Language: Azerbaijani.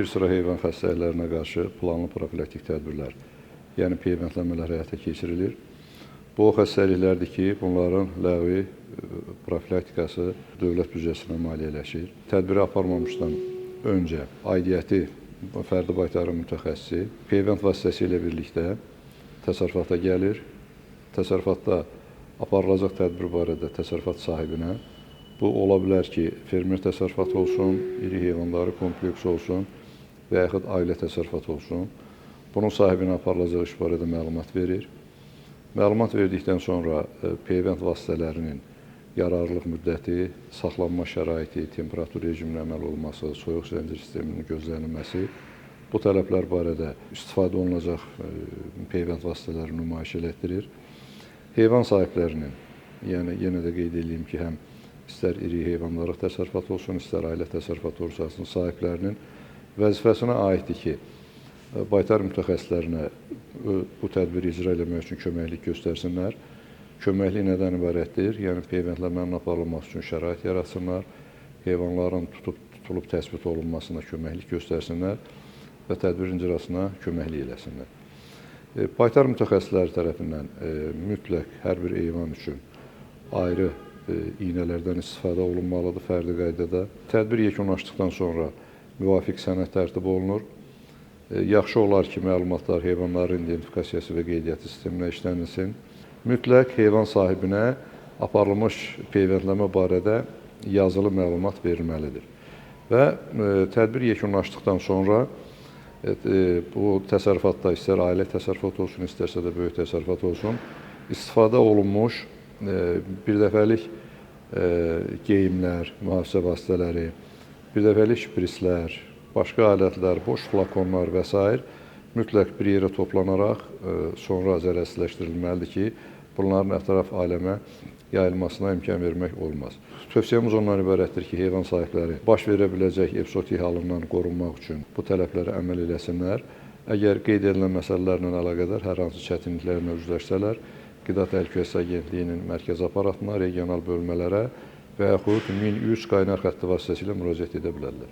bir sıra heyvan xəstəliklərinə qarşı planlı profilaktik tədbirlər, yəni peyvəndləmələr həyata keçirilir. Bu o xəstəliklərdir ki, bunların ləğvi profilaktikası dövlət büdcəsinə maliyyələşir. Tədbiri aparmamışdan öncə aidiyyəti fərdi baytarım mütəxəssisi peyvənd vasitəsilə birlikdə təsərrüfata gəlir. Təsərrüfatda aparılacaq tədbir barədə təsərrüfat sahibinə, bu ola bilər ki, fermer təsərrüfatı olsun, iri heyvanları kompleks olsun və yaxud ailə təsərrüfatı olsun, bunun sahibinə aparılacaq iş barədə məlumat verir. Məlumat verdikdən sonra peyvənd vasitələrinin yararlılıq müddəti, saxlanma şəraiti, temperatur rejiminə əməl olunması, soyuq zəncir sisteminin gözlənilməsi, bu tələblər barədə istifadə olunacaq peyvənd vasitələri nümayiş elətdirir. Heyvan sahiblərinin, yəni yenə də qeyd edeyim ki, həm istər iri heyvanlarıq təsərrüfatı olsun, istər ailə təsərrüfatı olsun, sahiblərinin vəzifəsinə aiddir ki, baytar mütəxəssislərinə bu tədbiri icra etmək üçün köməklik göstərsinlər. Köməklik nədən ibarətdir? Yəni peyvəndləmənin aparılması üçün şərait yaratsınlar, heyvanların tutulub təsbit olunmasına köməklik göstərsinlər və tədbirin icrasına köməklik eləsinlər. Baytar mütəxəssisləri tərəfindən mütləq hər bir heyvan üçün ayrı iynələrdən istifadə olunmalıdır fərdi qaydada. Tədbir yekunlaşdıqdan sonra müvafiq sənəd tərtib olunur. Yaxşı olar ki, məlumatlar heyvanların identifikasiyası və qeydiyyatı sisteminə işlənilsin. Mütləq heyvan sahibinə aparılmış peyvəndləmə barədə yazılı məlumat verilməlidir. Və tədbir yekunlaşdıqdan sonra bu təsərrüfatda istər ailə təsərrüfatı olsun, istərsə də böyük təsərrüfat olsun, istifadə olunmuş birdəfəlik geyimlər, mühafizə vasitələri, birdəfəlik şprislər, başqa alətlər, boş flakonlar və s. mütləq bir yerə toplanaraq sonra zərərsizləşdirilməlidir ki, bunların ətraf aləmə yayılmasına imkan vermək olmaz. Tövsiyəmiz ondan ibarətdir ki, heyvan sahibləri baş verə biləcək epizootik halından qorunmaq üçün bu tələblərə əməl eləsinlər. Əgər qeyd edilən məsələlərlə əlaqədar hər hansı çətinliklərlə üzləşsələr, Qida Təhlükəsizliyi Agentliyinin mərkəzi aparatına, regional bölmələrə və yaxud 1003 qaynar xətti vasitəsilə müraciət edə bilərlər.